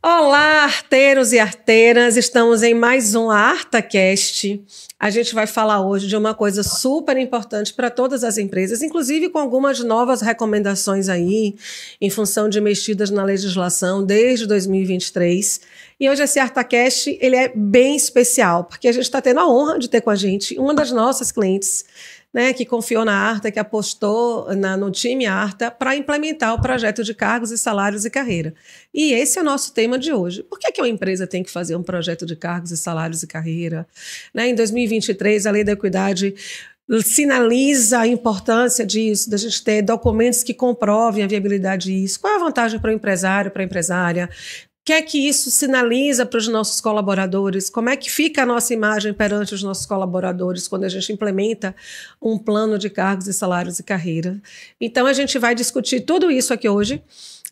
Olá, arteiros e arteiras, estamos em mais um ArtaCast. A gente vai falar hoje de uma coisa super importante para todas as empresas, inclusive com algumas novas recomendações aí, em função de mexidas na legislação desde 2023. E hoje esse ArtaCast, ele é bem especial, porque a gente está tendo a honra de ter com a gente uma das nossas clientes, né, que confiou na Arta, que apostou no time Arta para implementar o projeto de cargos e salários e carreira. E esse é o nosso tema de hoje. Por que uma empresa tem que fazer um projeto de cargos e salários e carreira? Né, em 2023, a Lei da Equidade sinaliza a importância disso, da gente ter documentos que comprovem a viabilidade disso. Qual é a vantagem para o empresário, para a empresária? O que é que isso sinaliza para os nossos colaboradores? Como é que fica a nossa imagem perante os nossos colaboradores quando a gente implementa um plano de cargos e salários e carreira? Então, a gente vai discutir tudo isso aqui hoje.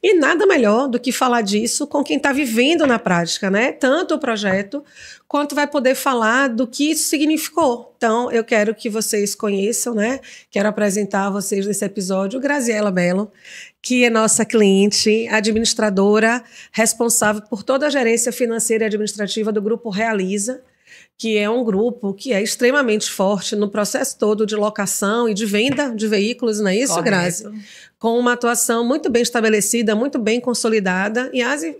E nada melhor do que falar disso com quem está vivendo na prática, né? Tanto o projeto, quanto vai poder falar do que isso significou. Então, eu quero que vocês conheçam, né? Quero apresentar a vocês nesse episódio Graziela Bello, que é nossa cliente, administradora, responsável por toda a gerência financeira e administrativa do Grupo Realiza, que é um grupo que é extremamente forte no processo todo de locação e de venda de veículos, não é isso, Correto. Grazi? Com uma atuação muito bem estabelecida, muito bem consolidada,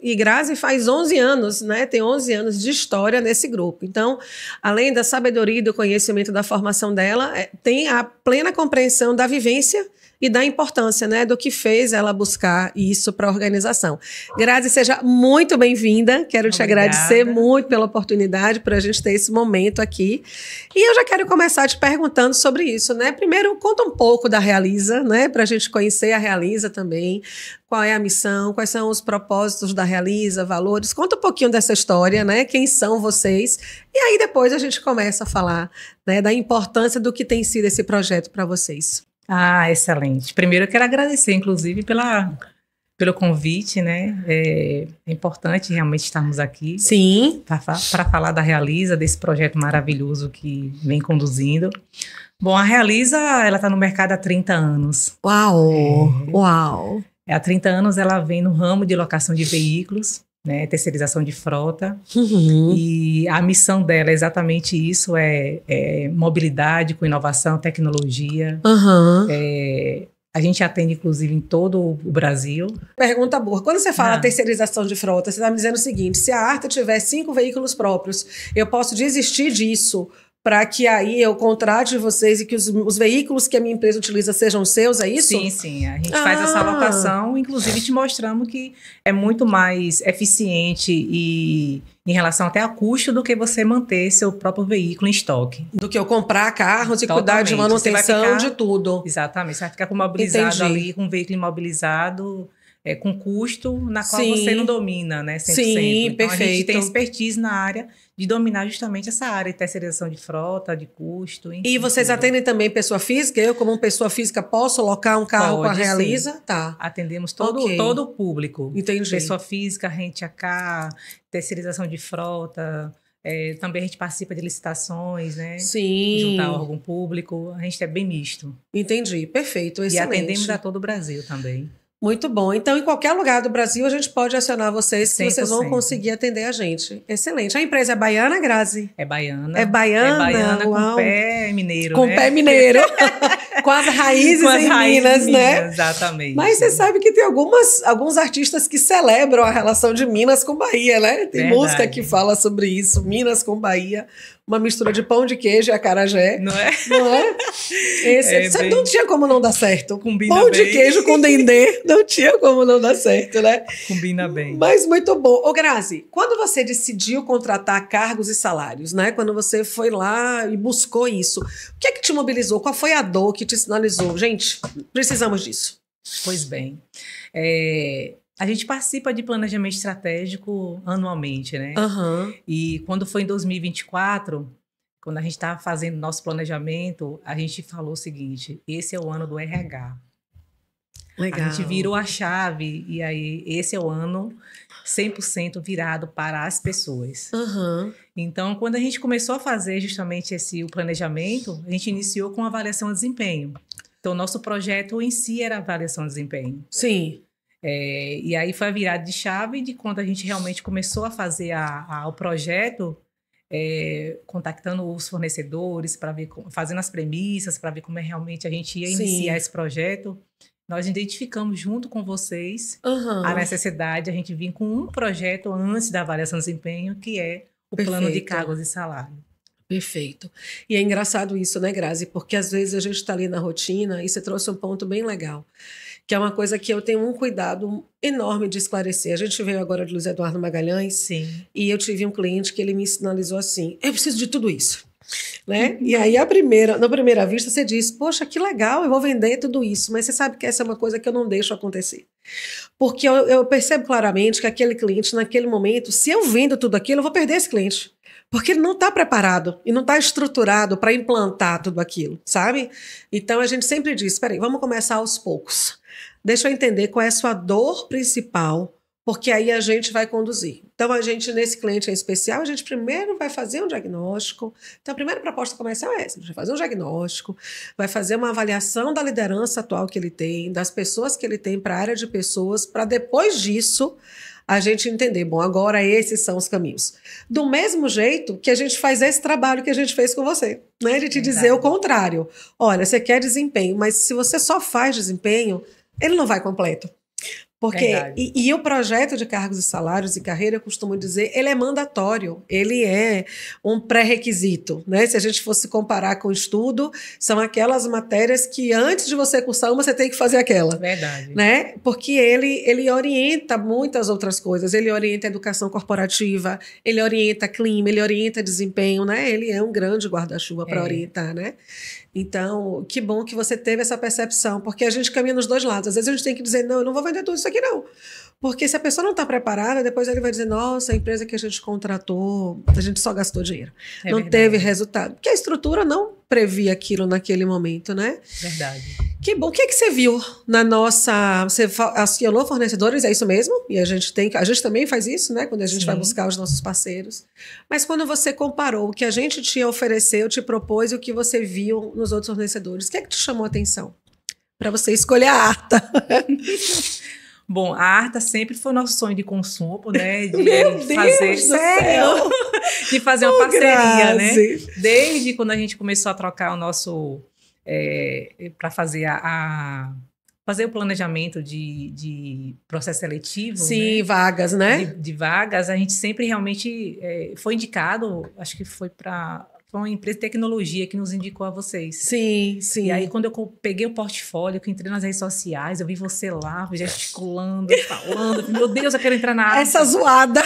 e Grazi faz 11 anos, né? Tem 11 anos de história nesse grupo. Então, além da sabedoria e do conhecimento da formação dela, tem a plena compreensão da vivência e da importância, né, do que fez ela buscar isso para a organização. Grazi, seja muito bem-vinda. Quero te agradecer muito pela oportunidade, por a gente ter esse momento aqui. E eu já quero começar te perguntando sobre isso, né? Primeiro, conta um pouco da Realiza, né, para a gente conhecer a Realiza também. Qual é a missão? Quais são os propósitos da Realiza, valores? Conta um pouquinho dessa história, né? Quem são vocês? E aí depois a gente começa a falar, né, da importância do que tem sido esse projeto para vocês. Ah, excelente. Primeiro eu quero agradecer, inclusive, pelo convite, né? É importante realmente estarmos aqui. Sim. Para falar da Realiza, desse projeto maravilhoso que vem conduzindo. Bom, a Realiza, ela está no mercado há 30 anos. Uau! Uau! Há 30 anos ela vem no ramo de locação de veículos, né, terceirização de frota, e a missão dela é exatamente isso, é mobilidade com inovação, tecnologia. A gente atende, inclusive, em todo o Brasil. Pergunta boa. Quando você fala terceirização de frota, você está me dizendo o seguinte, se a Arta tiver 5 veículos próprios, eu posso desistir disso para que aí eu contrate vocês e que os veículos que a minha empresa utiliza sejam seus, é isso? Sim, sim. A gente faz essa locação, inclusive te mostramos que é muito mais eficiente e em relação até a custo do que você manter seu próprio veículo em estoque. Do que eu comprar carros e cuidar de manutenção de tudo. Exatamente. Você vai ficar com imobilizado ali, com um veículo imobilizado, com custo na qual você não domina, né? 100%. Sim, então, perfeito. A gente tem expertise na área de dominar justamente essa área de terceirização de frota, de custo. Enfim, e vocês atendem também pessoa física? Eu, como pessoa física, posso locar um carro com a Realiza? Sim. Tá. Atendemos todo o público. Entendi. Pessoa física, rente a carro, terceirização de frota. Também a gente participa de licitações, né? Sim. Juntar órgão público. A gente é bem misto. Entendi. Perfeito. Excelente. E atendemos a todo o Brasil também. Muito bom. Então, em qualquer lugar do Brasil, a gente pode acionar vocês, que 100%. vocês vão conseguir atender a gente. Excelente. A empresa é baiana, Grazi? É baiana. É baiana? É baiana com pé mineiro, com né? Pé mineiro. Com as raízes Minas, né? Exatamente. Mas você sabe que tem alguns artistas que celebram a relação de Minas com Bahia, né? Tem música que fala sobre isso, Minas com Bahia. Uma mistura de pão de queijo e acarajé. Não é? Não é? Não tinha como não dar certo. Combina pão bem. De queijo com dendê, não tinha como não dar certo, né? Combina bem. Mas muito bom. Ô, Grazi, quando você decidiu contratar cargos e salários, né? Quando você foi lá e buscou isso, o que é que te mobilizou? Qual foi a dor que te sinalizou? Gente, precisamos disso. Pois bem. A gente participa de planejamento estratégico anualmente, né? E quando foi em 2024, quando a gente estava fazendo nosso planejamento, a gente falou o seguinte, esse é o ano do RH. Legal. A gente virou a chave e aí esse é o ano 100% virado para as pessoas. Então, quando a gente começou a fazer justamente o planejamento, a gente iniciou com avaliação de desempenho. Então, o nosso projeto em si era avaliação de desempenho. Sim. E aí foi a virada de chave de quando a gente realmente começou a fazer o projeto, contactando os fornecedores, para ver, fazendo as premissas, para ver como realmente a gente ia iniciar esse projeto. Nós identificamos junto com vocês a necessidade, a gente vir com um projeto antes da avaliação de desempenho, que é o plano de cargos e salário. Perfeito. E é engraçado isso, né, Grazi? Porque às vezes a gente está ali na rotina e você trouxe um ponto bem legal, que é uma coisa que eu tenho um cuidado enorme de esclarecer. A gente veio agora de Luiz Eduardo Magalhães. Sim. E eu tive um cliente que ele me sinalizou assim, eu preciso de tudo isso. Né? E aí, na primeira vista, você diz, poxa, que legal, eu vou vender tudo isso. Mas você sabe que essa é uma coisa que eu não deixo acontecer. Porque eu percebo claramente que aquele cliente, naquele momento, se eu vendo tudo aquilo, eu vou perder esse cliente. Porque ele não está preparado e não está estruturado para implantar tudo aquilo, sabe? Então, a gente sempre diz, espera aí, vamos começar aos poucos. Deixa eu entender qual é a sua dor principal, porque aí a gente vai conduzir. Então, a gente, nesse cliente em especial, a gente primeiro vai fazer um diagnóstico. Então, a primeira proposta comercial é essa. A gente vai fazer um diagnóstico, vai fazer uma avaliação da liderança atual que ele tem, das pessoas que ele tem para a área de pessoas, para depois disso a gente entender, bom, agora esses são os caminhos. Do mesmo jeito que a gente faz esse trabalho que a gente fez com você, né? De te dizer o contrário. Olha, você quer desempenho, mas se você só faz desempenho, ele não vai completo. Porque, e o projeto de cargos e salários e carreira, eu costumo dizer, ele é mandatório, ele é um pré-requisito, né? Se a gente fosse comparar com o estudo, são aquelas matérias que antes de você cursar uma, você tem que fazer aquela. Verdade. Né? Porque ele orienta muitas outras coisas, ele orienta a educação corporativa, ele orienta clima, ele orienta desempenho, né? Ele é um grande guarda-chuva para orientar, né? Então, que bom que você teve essa percepção, porque a gente caminha nos dois lados. Às vezes a gente tem que dizer, não, eu não vou vender tudo isso aqui, não. Porque se a pessoa não está preparada, depois ele vai dizer, nossa, a empresa que a gente contratou, a gente só gastou dinheiro. Não teve resultado. Porque a estrutura não previa aquilo naquele momento, né? Verdade. Que bom. O que é que você viu na nossa... Você acionou fornecedores, é isso mesmo? E a gente também faz isso, né? Quando a gente vai buscar os nossos parceiros. Mas quando você comparou o que a gente te ofereceu, te propôs e o que você viu nos outros fornecedores, o que é que te chamou a atenção? Para você escolher a Arta. Bom, a Arta sempre foi nosso sonho de consumo, né? De fazer uma parceria, né? Desde quando a gente começou a trocar o nosso... para fazer fazer o planejamento de processo seletivo. Sim, né? Vagas, né? De vagas, a gente sempre realmente foi indicado, acho que foi uma empresa de tecnologia que nos indicou a vocês. Sim, sim. E aí, quando eu peguei o portfólio, que eu entrei nas redes sociais, eu vi você lá, gesticulando, falando, meu Deus, eu quero entrar na área. Essa zoada.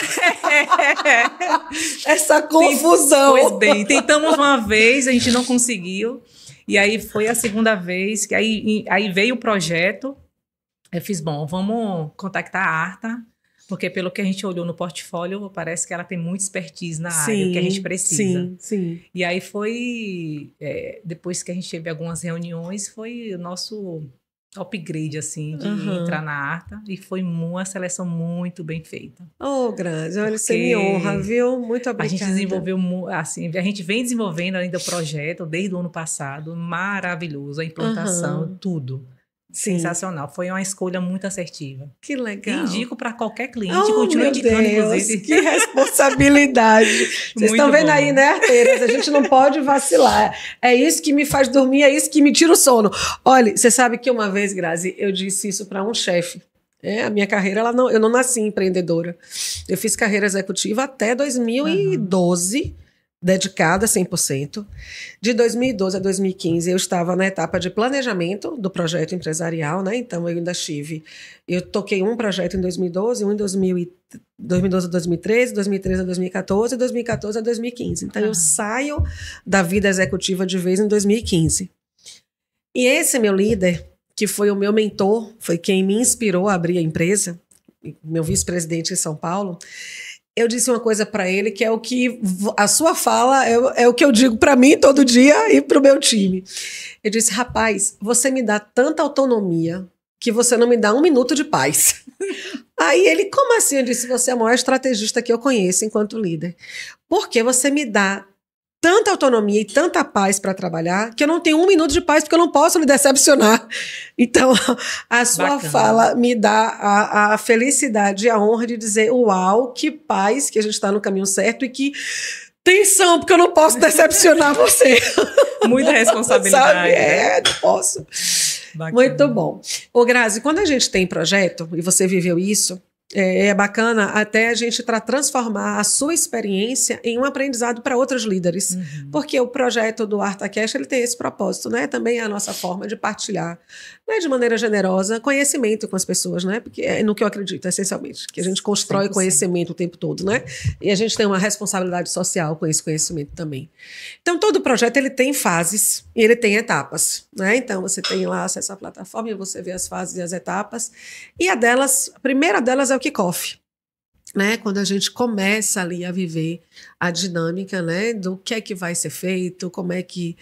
Essa confusão. Pois bem, tentamos uma vez, a gente não conseguiu. E aí foi a segunda vez, que aí veio o projeto. Eu fiz, bom, vamos contactar a Arta, porque pelo que a gente olhou no portfólio, parece que ela tem muita expertise na área que a gente precisa. Sim. E aí foi, depois que a gente teve algumas reuniões, foi o nosso upgrade, assim, de entrar na Arta. E foi uma seleção muito bem feita. Oh, Grazi, olha, você me honra, viu? Muito obrigada. A gente desenvolveu, assim, a gente vem desenvolvendo ainda o projeto desde o ano passado, maravilhoso, a implantação, tudo. Sim. Sensacional. Foi uma escolha muito assertiva. Que legal. Indico para qualquer cliente. Continue indicando, inclusive. Que responsabilidade. Vocês estão vendo aí, né, arteiras? A gente não pode vacilar. É isso que me faz dormir, é isso que me tira o sono. Olha, você sabe que uma vez, Grazi, eu disse isso para um chefe. A minha carreira, eu não nasci empreendedora. Eu fiz carreira executiva até 2012, dedicada 100%. De 2012 a 2015, eu estava na etapa de planejamento do projeto empresarial, né? Então, eu toquei um projeto em 2012, um em 2012 a 2013, 2013 a 2014 e 2014 a 2015. Então, eu saio da vida executiva de vez em 2015. E esse meu líder, que foi o meu mentor, foi quem me inspirou a abrir a empresa, meu vice-presidente em São Paulo, eu disse uma coisa para ele que é o que a sua fala é o que eu digo para mim todo dia e para o meu time. Eu disse, rapaz, você me dá tanta autonomia que você não me dá um minuto de paz. Aí ele, como assim? Eu disse, você é a maior estrategista que eu conheço enquanto líder. Porque você me dá tanta autonomia e tanta paz para trabalhar que eu não tenho um minuto de paz porque eu não posso me decepcionar. Então, a sua fala me dá a felicidade e a honra de dizer, uau, que paz que a gente está no caminho certo e que tensão, porque eu não posso decepcionar você. Muita responsabilidade. Não posso. Bacana. Muito bom. Ô, Grazi, quando a gente tem projeto, e você viveu isso, é bacana até a gente transformar a sua experiência em um aprendizado para outros líderes. Porque o projeto do ArtaCast, ele tem esse propósito, né? Também é a nossa forma de partilhar, né, de maneira generosa, conhecimento com as pessoas, né? Porque é no que eu acredito, essencialmente, que a gente constrói 100%. Conhecimento o tempo todo, né? E a gente tem uma responsabilidade social com esse conhecimento também. Então, todo projeto, ele tem fases e ele tem etapas, né? Então, você tem lá acesso à plataforma e você vê as fases e as etapas. E a primeira delas é o kickoff, né? Quando a gente começa ali a viver a dinâmica, né? Do que é que vai ser feito, como é que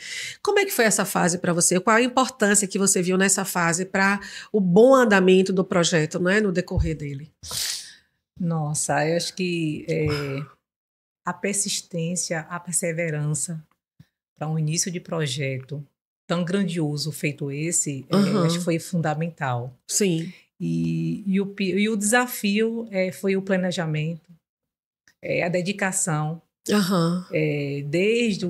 foi essa fase para você, qual a importância que você viu nessa fase para o bom andamento do projeto, né? No decorrer dele. Nossa, eu acho que a persistência, a perseverança para um início de projeto tão grandioso feito esse, acho que foi fundamental. Sim. E o desafio foi o planejamento, a dedicação, desde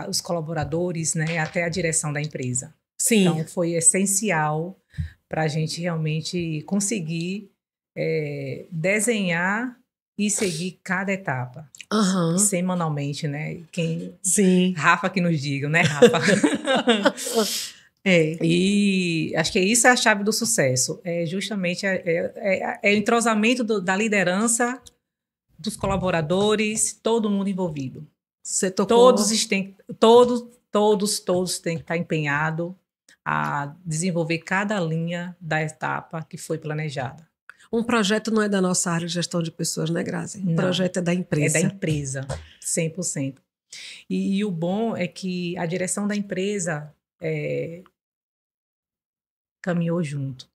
os colaboradores, né, até a direção da empresa. Sim. Então, foi essencial para a gente realmente conseguir desenhar e seguir cada etapa. Semanalmente, né? Sim. Rafa que nos diga, né, Rafa? E acho que isso é a chave do sucesso. É justamente o entrosamento da liderança, dos colaboradores, todo mundo envolvido. Você tocou... Todos têm que estar empenhados a desenvolver cada linha da etapa que foi planejada. Um projeto não é da nossa área de gestão de pessoas, né, Grazi? O projeto é da empresa. É da empresa, 100%. E o bom é que a direção da empresa caminhou junto.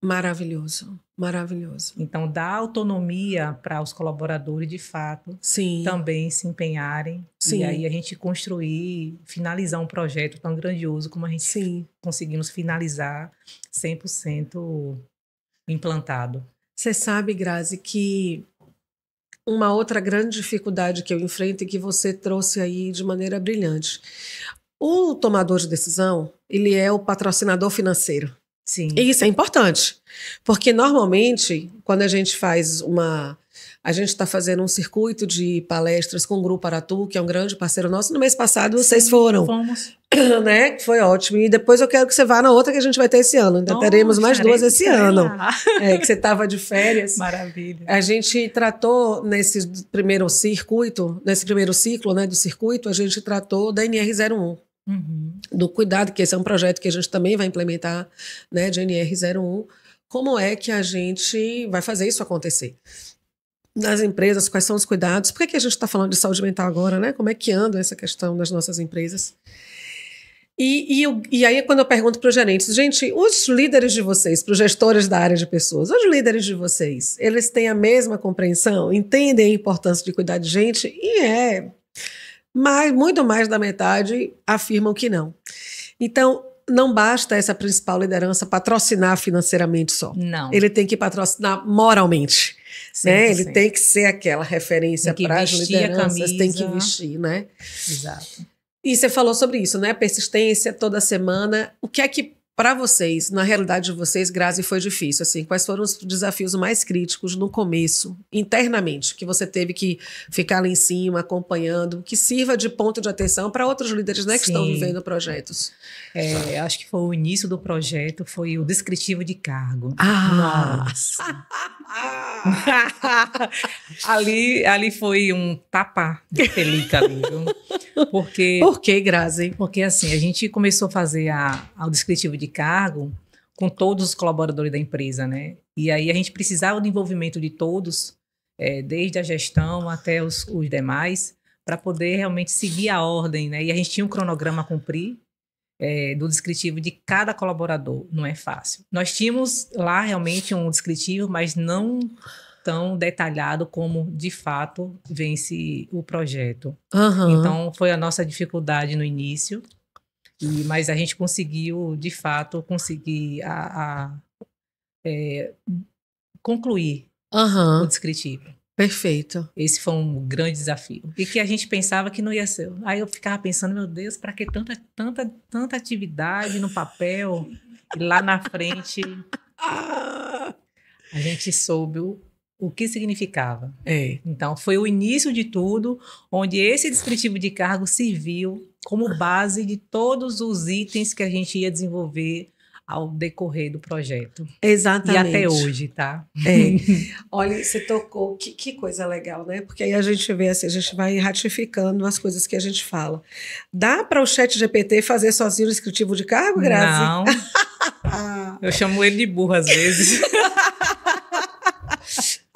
Maravilhoso, maravilhoso. Então, dá autonomia para os colaboradores, de fato, também se empenharem. Sim. E aí a gente construir, finalizar um projeto tão grandioso como a gente conseguimos finalizar 100% implantado. Você sabe, Grazi, que uma outra grande dificuldade que eu enfrento e que você trouxe aí de maneira brilhante. O tomador de decisão, ele é o patrocinador financeiro. Sim. E isso é importante, porque normalmente, quando a gente faz a gente está fazendo um circuito de palestras com o Grupo Aratu, que é um grande parceiro nosso. No mês passado, vocês foram. Fomos. Né? Foi ótimo. E depois eu quero que você vá na outra que a gente vai ter esse ano. Ainda teremos mais duas esse ano. Que você estava de férias. Maravilha. A gente tratou nesse primeiro ciclo, né, do circuito, a gente tratou da NR01. Do cuidado, que esse é um projeto que a gente também vai implementar, né, de NR01. Como é que a gente vai fazer isso acontecer? Nas empresas, quais são os cuidados? Por que a gente está falando de saúde mental agora, né? Como é que anda essa questão das nossas empresas? E aí, quando eu pergunto para os gerentes, gente, os líderes de vocês, para os gestores da área de pessoas, os líderes de vocês, eles têm a mesma compreensão? Entendem a importância de cuidar de gente? Mas muito mais da metade afirmam que não. Então, não basta essa principal liderança patrocinar financeiramente só. Não. Ele tem que patrocinar moralmente. Né? Ele tem que ser aquela referência para as lideranças, tem que vestir, né? Exato. E você falou sobre isso, né? Persistência toda semana. O que é que, para vocês, na realidade de vocês, Grazi, foi difícil? Assim, quais foram os desafios mais críticos no começo, internamente, que você teve que ficar lá em cima, acompanhando, que sirva de ponto de atenção para outros líderes, né, que estão vivendo projetos? Acho que foi o início do projeto, foi o descritivo de cargo. Nossa! ali foi um tapa de pelica ali, viu? Porque, por que, Grazi? Porque assim, a gente começou a fazer o descritivo de cargo com todos os colaboradores da empresa, né? E aí a gente precisava do envolvimento de todos, desde a gestão até os demais, para poder realmente seguir a ordem, né? E a gente tinha um cronograma a cumprir do descritivo de cada colaborador. Não é fácil. Nós tínhamos lá realmente um descritivo, mas não tão detalhado como, de fato, vence o projeto. Uhum. Então, foi a nossa dificuldade no início, mas a gente conseguiu, de fato, concluir o descritivo. Perfeito. Esse foi um grande desafio. E que a gente pensava que não ia ser. Aí eu ficava pensando, meu Deus, para que tanta atividade no papel? E lá na frente, a gente soube o que significava. Então, foi o início de tudo, onde esse descritivo de cargo serviu como base de todos os itens que a gente ia desenvolver ao decorrer do projeto. Exatamente. E até hoje, tá? Olha, você tocou, que coisa legal, né? Porque aí a gente vê assim, a gente vai ratificando as coisas que a gente fala. Dá para o ChatGPT fazer sozinho o descritivo de cargo, Grazi? Não. Eu chamo ele de burro às vezes.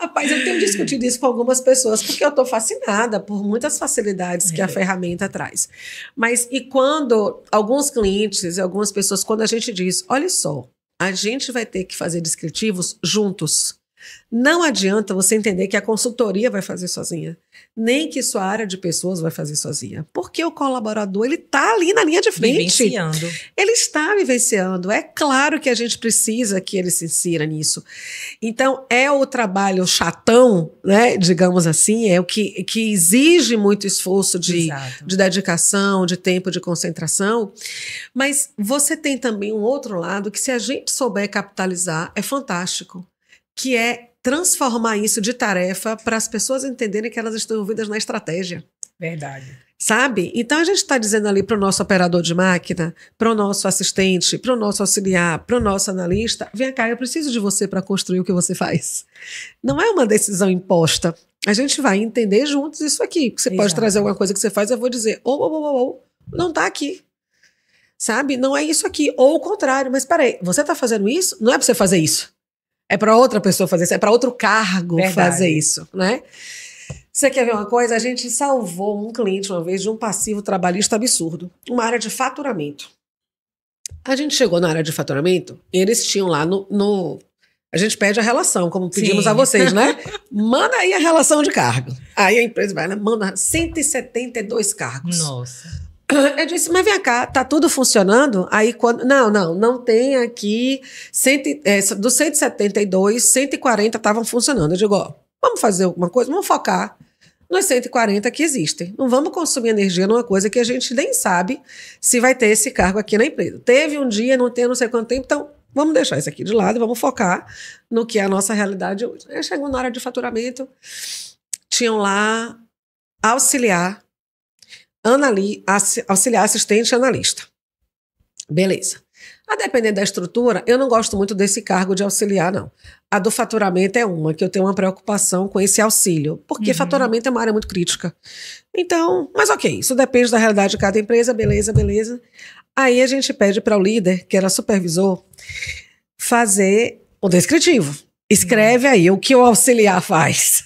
Rapaz, eu tenho discutido isso com algumas pessoas, porque eu estou fascinada por muitas facilidades que a ferramenta traz. Mas e quando alguns clientes e algumas pessoas, quando a gente diz, olha só, a gente vai ter que fazer descritivos juntos. Não adianta você entender que a consultoria vai fazer sozinha, nem que sua área de pessoas vai fazer sozinha, porque o colaborador, ele está ali na linha de frente. Vivenciando. Ele está vivenciando. É claro que a gente precisa que ele se insira nisso. Então, é o trabalho chatão, né, digamos assim, é o que exige muito esforço de dedicação, de tempo, de concentração, mas você tem também um outro lado que, se a gente souber capitalizar, é fantástico, que é transformar isso de tarefa para as pessoas entenderem que elas estão envolvidas na estratégia. Verdade. Sabe? Então a gente está dizendo ali para o nosso operador de máquina, para o nosso assistente, para o nosso auxiliar, para o nosso analista, vem cá, eu preciso de você para construir o que você faz. Não é uma decisão imposta. A gente vai entender juntos isso aqui. Você pode trazer alguma coisa que você faz, eu vou dizer, não está aqui. Sabe? Não é isso aqui. Ou o contrário, mas peraí, você está fazendo isso? Não é para você fazer isso. É para outra pessoa fazer isso, é para outro cargo fazer isso, né? Você quer ver uma coisa? A gente salvou um cliente uma vez de um passivo trabalhista absurdo, uma área de faturamento. A gente chegou na área de faturamento e eles tinham lá a gente pede a relação, como pedimos a vocês, né? Manda aí a relação de cargo. Aí a empresa vai, manda 172 cargos. Nossa. Eu disse, mas vem cá, tá tudo funcionando? Aí quando. Não tem aqui. Dos 172, 140 estavam funcionando. Eu digo, ó, vamos fazer alguma coisa, vamos focar nos 140 que existem. Não vamos consumir energia numa coisa que a gente nem sabe se vai ter esse cargo aqui na empresa. Teve um dia, não tem não sei quanto tempo, então vamos deixar isso aqui de lado e vamos focar no que é a nossa realidade hoje. Aí chegou na área de faturamento, tinham lá auxiliar assistente e analista. Beleza. A depender da estrutura, eu não gosto muito desse cargo de auxiliar, não. A do faturamento é uma, que eu tenho uma preocupação com esse auxílio, porque faturamento é uma área muito crítica. Então, mas ok, isso depende da realidade de cada empresa, beleza. Aí a gente pede para o líder, que era supervisor, fazer o descritivo. Escreve aí o que o auxiliar faz.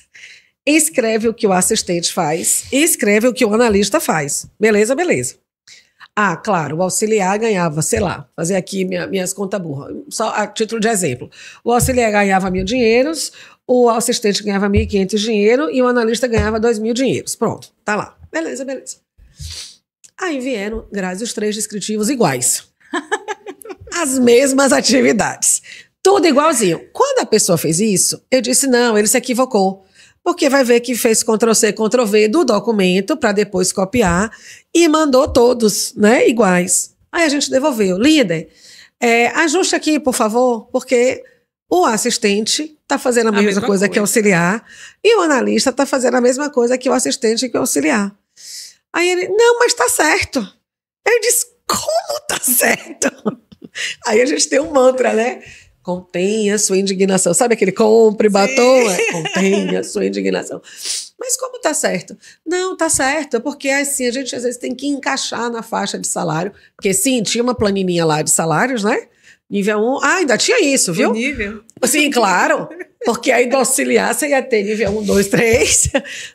Escreve o que o assistente faz. E escreve o que o analista faz. Beleza. Ah, claro, o auxiliar ganhava, sei lá, fazer aqui minhas contas burras, só a título de exemplo. O auxiliar ganhava 1.000 dinheiros, o assistente ganhava 1.500 dinheiro e o analista ganhava 2.000 dinheiros. Pronto, tá lá. Beleza. Aí vieram, Grazi, os 3 descritivos iguais. As mesmas atividades. Tudo igualzinho. Quando a pessoa fez isso, eu disse, não, ele se equivocou. Porque vai ver que fez Ctrl+C, Ctrl+V do documento para depois copiar e mandou todos, né, iguais. Aí a gente devolveu. Líder, ajuste aqui, por favor, porque o assistente está fazendo a mesma coisa que o auxiliar e o analista está fazendo a mesma coisa que o assistente e que o auxiliar. Aí ele, não, mas está certo. Eu disse, como está certo? Aí a gente tem um mantra, né? Contenha sua indignação. Sabe aquele compre batom? Contenha sua indignação. Mas como tá certo? Não, tá certo, porque assim, a gente às vezes tem que encaixar na faixa de salário, porque sim, tinha uma planilhinha lá de salários, né? Nível 1, ainda tinha isso, viu? O nível. Sim, claro, porque aí do auxiliar você ia ter nível 1, 2, 3,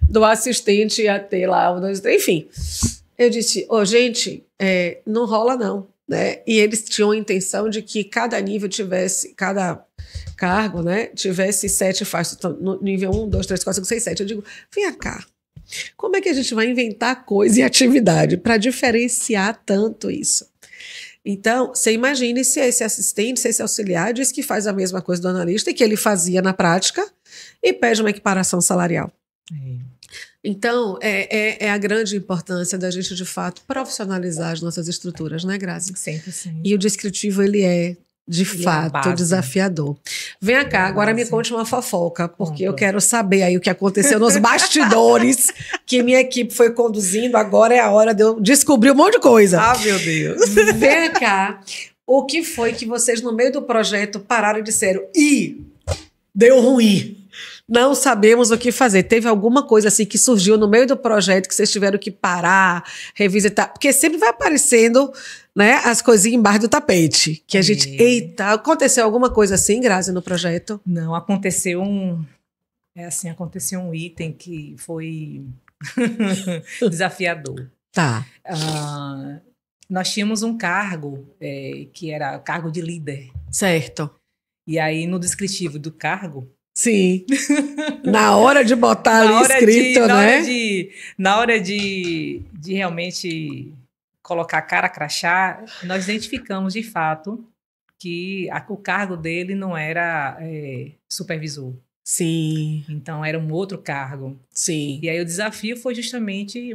do assistente ia ter lá 1, 2, 3, enfim. Eu disse, gente, não rola não. Né? E eles tinham a intenção de que cada nível tivesse, cada cargo, né, tivesse 7 faixas, no nível 1, 2, 3, 4, 5, 6, 7, eu digo, vem cá, como é que a gente vai inventar coisa e atividade para diferenciar tanto isso? Então, você imagine se esse assistente, se esse auxiliar diz que faz a mesma coisa do analista e que ele fazia na prática e pede uma equiparação salarial. Então, é a grande importância da gente, de fato, profissionalizar as nossas estruturas, né, Grazi? 100%. E o descritivo, ele é, de fato, desafiador. Venha cá, agora me conte uma fofoca, porque eu quero saber aí o que aconteceu nos bastidores que minha equipe foi conduzindo. Agora é a hora de eu descobrir um monte de coisa. Ah, meu Deus. Venha cá, o que foi que vocês, no meio do projeto, pararam e disseram, deu ruim. Não sabemos o que fazer. Teve alguma coisa assim que surgiu no meio do projeto que vocês tiveram que parar, revisitar? Porque sempre vai aparecendo, né, as coisinhas embaixo do tapete. Que a gente, eita, aconteceu alguma coisa assim, Grazi, no projeto? Não, aconteceu aconteceu um item que foi desafiador. Tá. Nós tínhamos um cargo que era cargo de líder. Certo. E aí, no descritivo do cargo, sim. Na hora de botar ali escrito, né? Na hora de realmente colocar cara crachá, nós identificamos de fato que o cargo dele não era supervisor. Sim. Então, era um outro cargo. Sim. E aí o desafio foi justamente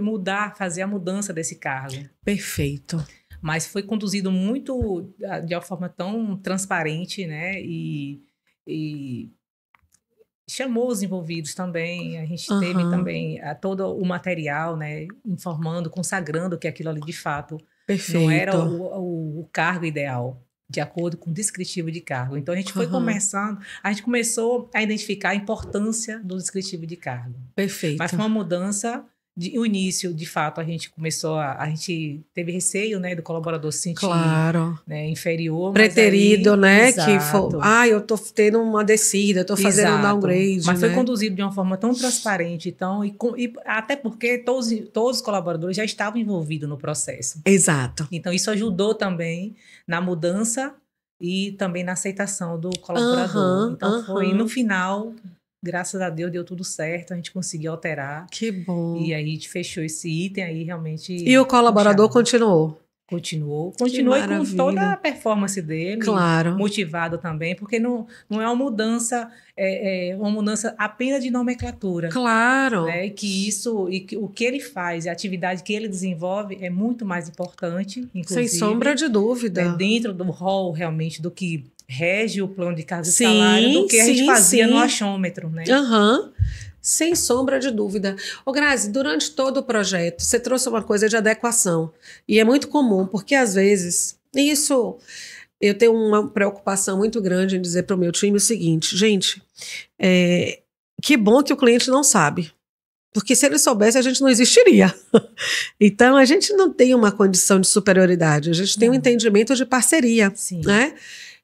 fazer a mudança desse cargo. Perfeito. Mas foi conduzido muito, de uma forma tão transparente, né? E chamou os envolvidos também, a gente teve também todo o material, né, informando, consagrando que aquilo ali de fato não era o cargo ideal, de acordo com o descritivo de cargo. Então a gente foi começou a identificar a importância do descritivo de cargo. Perfeito. Mas foi uma mudança. O início, de fato, a gente começou a gente teve receio, né, do colaborador se sentir, né, inferior. Preterido, né? Exato. Que eu tô tendo uma descida, eu tô fazendo um downgrade. Mas né? foi conduzido de uma forma tão transparente, então, e até porque todos os colaboradores já estavam envolvidos no processo. Exato. Então, isso ajudou também na mudança e também na aceitação do colaborador. Então, foi no final. Graças a Deus deu tudo certo, a gente conseguiu alterar. Que bom. E aí a gente fechou esse item aí realmente. E o colaborador continuou? Continuou e com toda a performance dele. Claro. Motivado também, porque não é uma mudança, uma mudança apenas de nomenclatura. Claro. Né? Que o que ele faz, a atividade que ele desenvolve é muito mais importante, inclusive. Sem sombra de dúvida. Dentro do rol realmente do que rege o plano de cargos e salário do que a gente fazia no achômetro, né? Sem sombra de dúvida. Grazi, durante todo o projeto, você trouxe uma coisa de adequação. E é muito comum, porque às vezes, eu tenho uma preocupação muito grande em dizer para o meu time o seguinte, gente, que bom que o cliente não sabe. Porque se ele soubesse, a gente não existiria. Então, a gente não tem uma condição de superioridade, a gente tem um entendimento de parceria, né?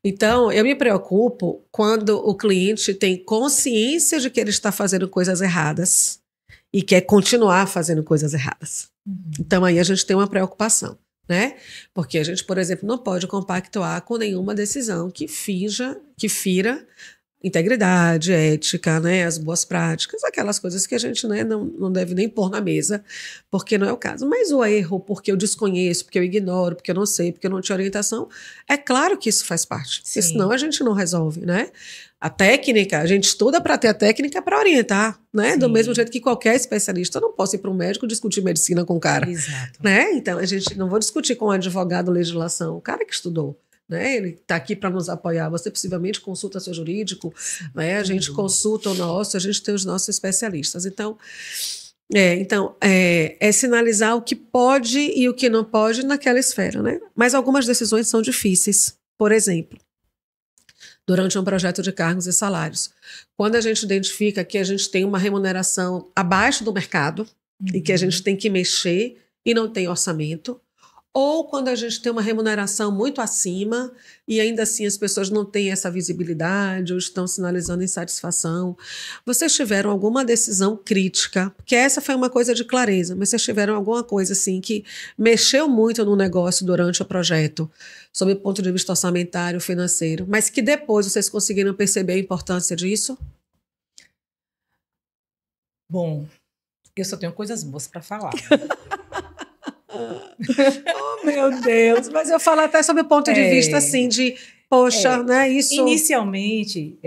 Então, eu me preocupo quando o cliente tem consciência de que ele está fazendo coisas erradas e quer continuar fazendo coisas erradas. Então, aí a gente tem uma preocupação, né? Porque a gente, por exemplo, não pode compactuar com nenhuma decisão que fira integridade, ética, né, as boas práticas, aquelas coisas que a gente, né, não deve nem pôr na mesa, porque não é o caso. Mas o erro, porque eu desconheço, porque eu ignoro, porque eu não sei, porque eu não tinha orientação, é claro que isso faz parte. Porque senão a gente não resolve, né? A técnica, a gente estuda para ter a técnica para orientar, né? Do mesmo jeito que qualquer especialista, eu não posso ir para um médico discutir medicina com o cara. Exato. Né? Então, a gente não vou discutir com um advogado legislação, o cara que estudou. Né? Ele está aqui para nos apoiar. Você possivelmente consulta seu jurídico, né? A gente consulta o nosso, a gente tem os nossos especialistas. Então, é sinalizar o que pode e o que não pode naquela esfera. Né? Mas algumas decisões são difíceis. Por exemplo, durante um projeto de cargos e salários, quando a gente identifica que a gente tem uma remuneração abaixo do mercado e que a gente tem que mexer e não tem orçamento, ou quando a gente tem uma remuneração muito acima e ainda assim as pessoas não têm essa visibilidade ou estão sinalizando insatisfação. Vocês tiveram alguma decisão crítica? Porque essa foi uma coisa de clareza, mas vocês tiveram alguma coisa assim que mexeu muito no negócio durante o projeto, sob o ponto de vista orçamentário, financeiro, mas que depois vocês conseguiram perceber a importância disso? Bom, eu só tenho coisas boas para falar. Oh, meu Deus! Mas eu falo até sobre o ponto de vista, assim, de, poxa, né, isso... Inicialmente,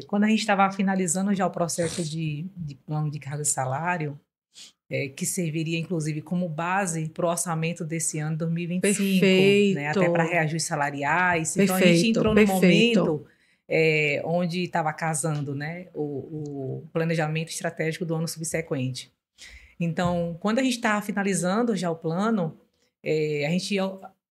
quando a gente estava finalizando já o processo de plano de cargo e salário, que serviria, inclusive, como base para o orçamento desse ano, 2025, Perfeito. né, até para reajustes salariais. Perfeito, então, a gente entrou num perfeito. momento onde estava casando, né, o planejamento estratégico do ano subsequente. Então, quando a gente estava finalizando já o plano, a gente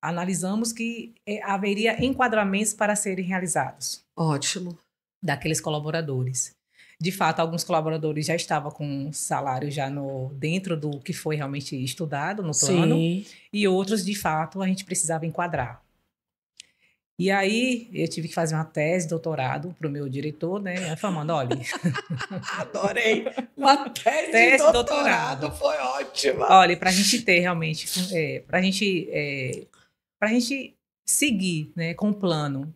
analisamos que haveria enquadramentos para serem realizados. Ótimo. Daqueles colaboradores. De fato, alguns colaboradores já estavam com salário já dentro do que foi realmente estudado no plano. Sim. E outros, de fato, a gente precisava enquadrar. E aí, eu tive que fazer uma tese de doutorado para o meu diretor, né? Falando, olha... Adorei! Uma tese de doutorado, foi ótima! Olha, para a gente ter realmente... para a gente seguir, né, com o plano,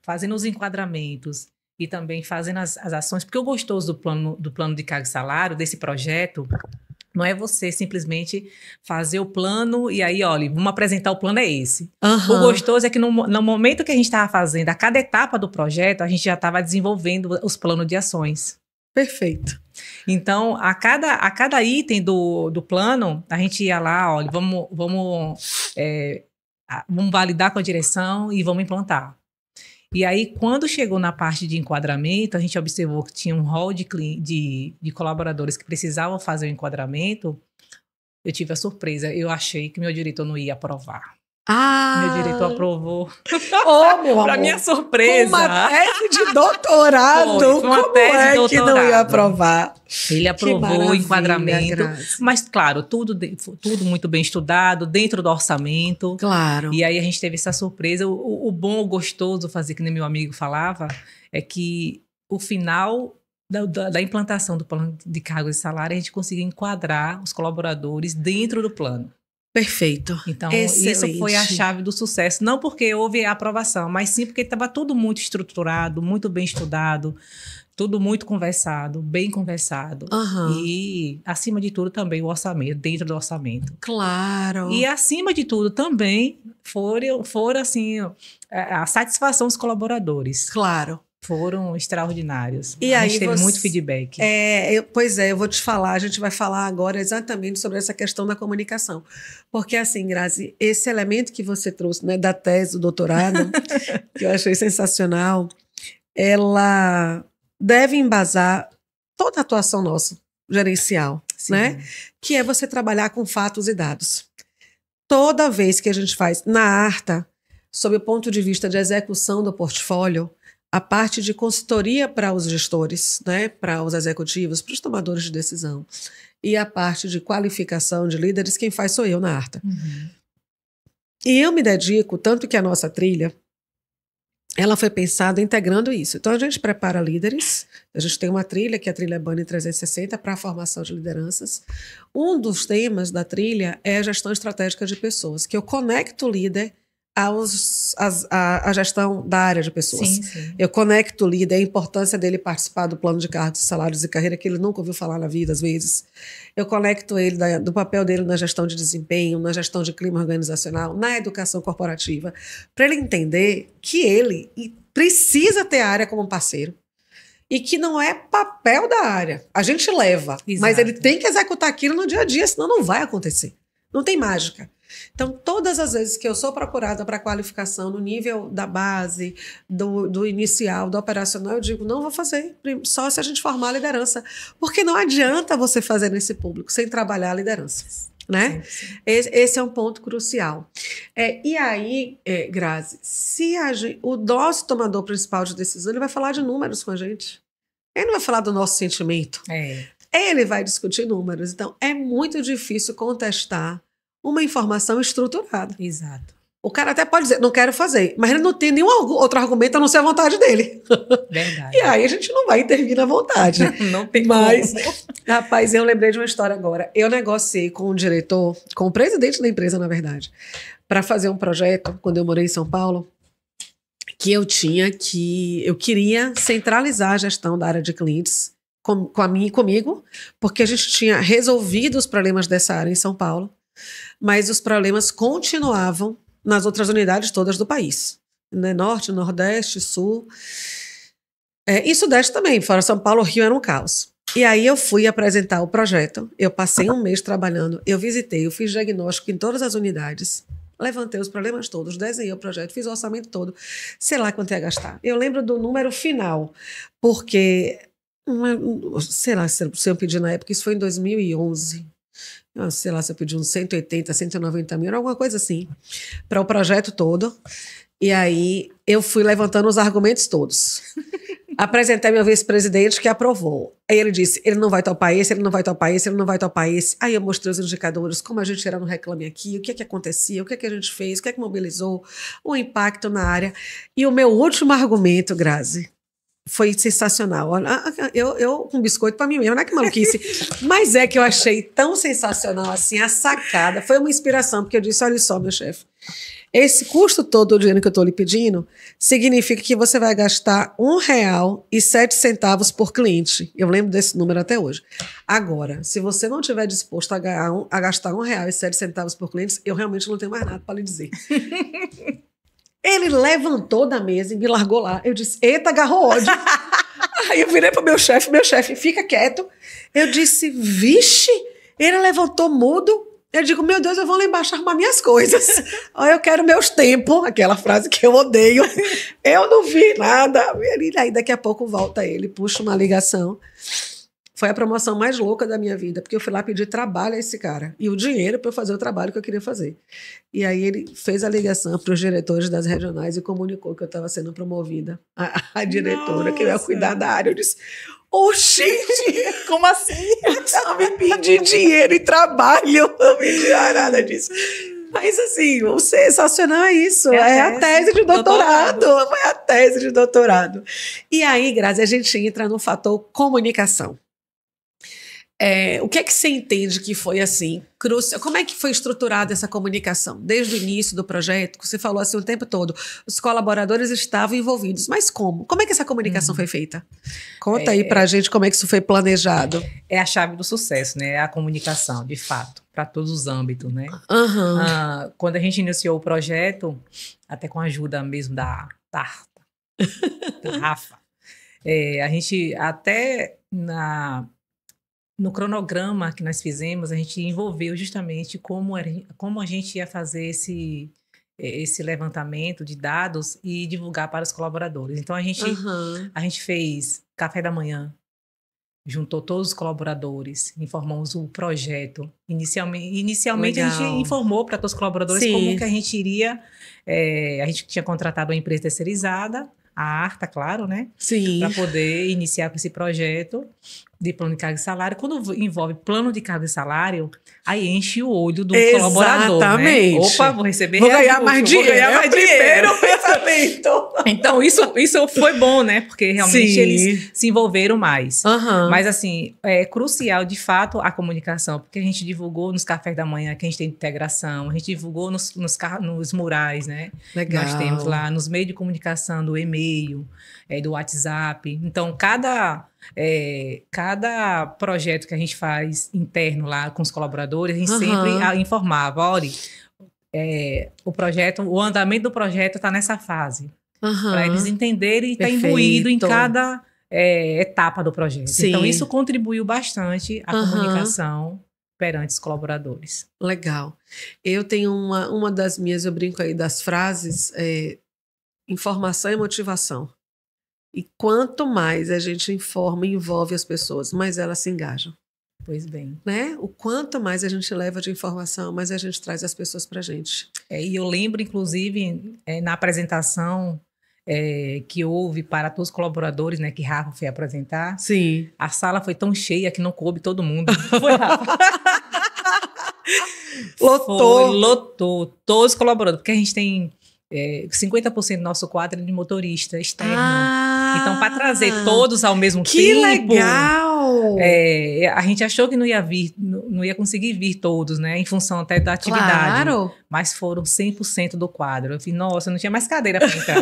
fazendo os enquadramentos e também fazendo as ações, porque o gostoso do plano de cargo e salário, desse projeto... Não é você simplesmente fazer o plano e aí, olha, vamos apresentar o plano, é esse. Uhum. O gostoso é que no momento que a gente estava fazendo, a cada etapa do projeto, a gente já estava desenvolvendo os planos de ações. Perfeito. Então, a cada item do plano, a gente ia lá, olha, vamos validar com a direção e vamos implantar. E aí, quando chegou na parte de enquadramento, a gente observou que tinha um rol de colaboradores que precisavam fazer o enquadramento. Eu tive a surpresa. Eu achei que meu diretor não ia aprovar. Meu diretor aprovou. Oh, meu Para minha surpresa. Com uma tese de doutorado. Foi uma tese de doutorado. Que não ia aprovar? Ele aprovou o enquadramento. Mas, claro, tudo muito bem estudado, dentro do orçamento. Claro. E aí a gente teve essa surpresa. O bom, o gostoso, fazer que nem meu amigo falava, é que o final da implantação do plano de cargos e salário, a gente conseguiu enquadrar os colaboradores dentro do plano. Perfeito. Então, excelente. Isso foi a chave do sucesso. Não porque houve a aprovação, mas sim porque estava tudo muito estruturado, muito bem estudado, tudo muito conversado, bem conversado. Uhum. E, acima de tudo, também o orçamento, dentro do orçamento. Claro. E, acima de tudo, também foram assim, a satisfação dos colaboradores. Claro. Foram extraordinários. E a aí gente teve muito feedback. Pois é, eu vou te falar, a gente vai falar agora exatamente sobre essa questão da comunicação. Porque assim, Grazi, esse elemento que você trouxe, né, da tese do doutorado, que eu achei sensacional, ela deve embasar toda a atuação nossa, gerencial, né? Que é você trabalhar com fatos e dados. Toda vez que a gente faz na ARTA, sob o ponto de vista de execução do portfólio, a parte de consultoria para os gestores, né, para os executivos, para os tomadores de decisão, e a parte de qualificação de líderes, quem faz sou eu na ARTA. Uhum. E eu me dedico, tanto que a nossa trilha, ela foi pensada integrando isso. Então, a gente prepara líderes, a gente tem uma trilha, que é a trilha Bunny 360, para a formação de lideranças. Um dos temas da trilha é a gestão estratégica de pessoas, que eu conecto o líder a gestão da área de pessoas. Sim. Eu conecto o líder, a importância dele participar do plano de cargos, salários e carreira, que ele nunca ouviu falar na vida, às vezes. Eu conecto ele do papel dele na gestão de desempenho, na gestão de clima organizacional, na educação corporativa, para ele entender que ele precisa ter a área como parceiro e que não é papel da área. A gente leva, mas ele tem que executar aquilo no dia a dia, senão não vai acontecer. Não tem mágica. Então, todas as vezes que eu sou procurada para qualificação no nível da base, do inicial, do operacional, eu digo, não vou fazer, só se a gente formar a liderança. Porque não adianta você fazer nesse público sem trabalhar a liderança. Né? Sim. Esse é um ponto crucial. E aí, Grazi, o nosso tomador principal de decisão, ele vai falar de números com a gente. Ele não vai falar do nosso sentimento. Ele vai discutir números. Então, é muito difícil contestar uma informação estruturada. Exato. O cara até pode dizer, não quero fazer, mas ele não tem nenhum outro argumento a não ser a vontade dele. Verdade. E aí a gente não vai intervir na vontade. Não tem Mas, como. rapaz, eu lembrei de uma história agora. Eu negociei com o diretor, com o presidente da empresa, na verdade, para fazer um projeto, quando eu morei em São Paulo, que eu queria centralizar a gestão da área de clientes comigo, porque a gente tinha resolvido os problemas dessa área em São Paulo, mas os problemas continuavam nas outras unidades todas do país, né? Norte, Nordeste, Sul, e Sudeste também, fora São Paulo, Rio era um caos. E aí eu fui apresentar o projeto, eu passei um mês trabalhando, eu visitei, eu fiz diagnóstico em todas as unidades, levantei os problemas todos, desenhei o projeto, fiz o orçamento todo, sei lá quanto ia gastar. Eu lembro do número final, porque, sei lá se eu pedi na época, isso foi em 2011, sei lá se eu pedi uns 180, 190 mil, alguma coisa assim, para o projeto todo. E aí eu fui levantando os argumentos todos. Apresentei meu vice-presidente que aprovou. Aí ele disse, ele não vai topar esse, ele não vai topar esse, ele não vai topar esse. Aí eu mostrei os indicadores, como a gente era no Reclame Aqui, o que é que acontecia, o que é que a gente fez, o que é que mobilizou, o impacto na área. E o meu último argumento, Grazi, foi sensacional. Eu com biscoito para mim mesmo, não é que maluquice. Mas é que eu achei tão sensacional assim, a sacada. Foi uma inspiração, porque eu disse, olha só, meu chefe, esse custo todo do dinheiro que eu estou lhe pedindo significa que você vai gastar R$1,07 por cliente. Eu lembro desse número até hoje. Agora, se você não estiver disposto a gastar R$1,07 por cliente, eu realmente não tenho mais nada para lhe dizer. Ele levantou da mesa e me largou lá. Eu disse, eita, agarrou ódio. Aí eu virei pro meu chefe, fica quieto. Eu disse, vixe, ele levantou mudo. Eu digo, meu Deus, eu vou lá embaixo arrumar minhas coisas. Eu quero meus tempos, aquela frase que eu odeio. Eu não vi nada. E aí daqui a pouco volta ele, puxa uma ligação. Foi a promoção mais louca da minha vida, porque eu fui lá pedir trabalho a esse cara. E o dinheiro para eu fazer o trabalho que eu queria fazer. E aí ele fez a ligação para os diretores das regionais e comunicou que eu estava sendo promovida a diretora, que eu ia cuidar da área. Eu disse, gente, como assim? Eu só me pedi dinheiro e trabalho, não me pedi nada disso. Mas assim, o sensacional é isso, é a tese de doutorado. Foi a tese de doutorado. E aí, Grazi, a gente entra no fator comunicação. O que é que você entende que foi assim, crucial? Como é que foi estruturada essa comunicação? Desde o início do projeto, que você falou assim o tempo todo, os colaboradores estavam envolvidos, mas como? Como é que essa comunicação foi feita? Conta aí pra gente como é que isso foi planejado. É a chave do sucesso, né? A comunicação, de fato, para todos os âmbitos, né? Quando a gente iniciou o projeto, até com a ajuda mesmo da Rafa, a gente até no cronograma que nós fizemos, a gente envolveu justamente como a gente ia fazer esse levantamento de dados e divulgar para os colaboradores. Então, a gente fez café da manhã, juntou todos os colaboradores, informamos o projeto. Inicialmente a gente informou para todos os colaboradores como que a gente iria... a gente tinha contratado uma empresa terceirizada, a Arta, claro, né? Sim. Para poder iniciar com esse projeto de plano de carga e salário. Quando envolve plano de carga e salário, aí enche o olho do colaborador, né? Opa, vou receber vou ganhar mais dinheiro. Vou ganhar mais dinheiro. Pensamento. Então, isso foi bom, né? Porque realmente eles se envolveram mais. Mas, assim, é crucial, de fato, a comunicação, porque a gente divulgou nos cafés da manhã que a gente tem integração, a gente divulgou nos murais, né? Legal. Nós temos lá, nos meios de comunicação, do e-mail, do WhatsApp. Então, cada projeto que a gente faz interno lá com os colaboradores, a gente sempre informava, olha, o andamento do projeto está nessa fase, para eles entenderem e estar imbuído em cada etapa do projeto. Sim. Então, isso contribuiu bastante à comunicação perante os colaboradores. Legal. Eu tenho uma das minhas, eu brinco aí das frases, informação e motivação. E quanto mais a gente informa e envolve as pessoas, mais elas se engajam. Pois bem. Né? O quanto mais a gente leva de informação, mais a gente traz as pessoas para a gente. E eu lembro, inclusive, na apresentação que houve para todos os colaboradores, né, que Rafa foi apresentar. Sim. A sala foi tão cheia que não coube todo mundo. Foi, Rafa? Lotou. Todos os colaboradores, porque a gente tem 50% do nosso quadro de motorista externo. Então, para trazer todos ao mesmo tempo... Que legal! A gente achou que não ia conseguir vir todos, né? Em função até da atividade. Claro. Mas foram 100% do quadro. Eu falei, nossa, não tinha mais cadeira para entrar.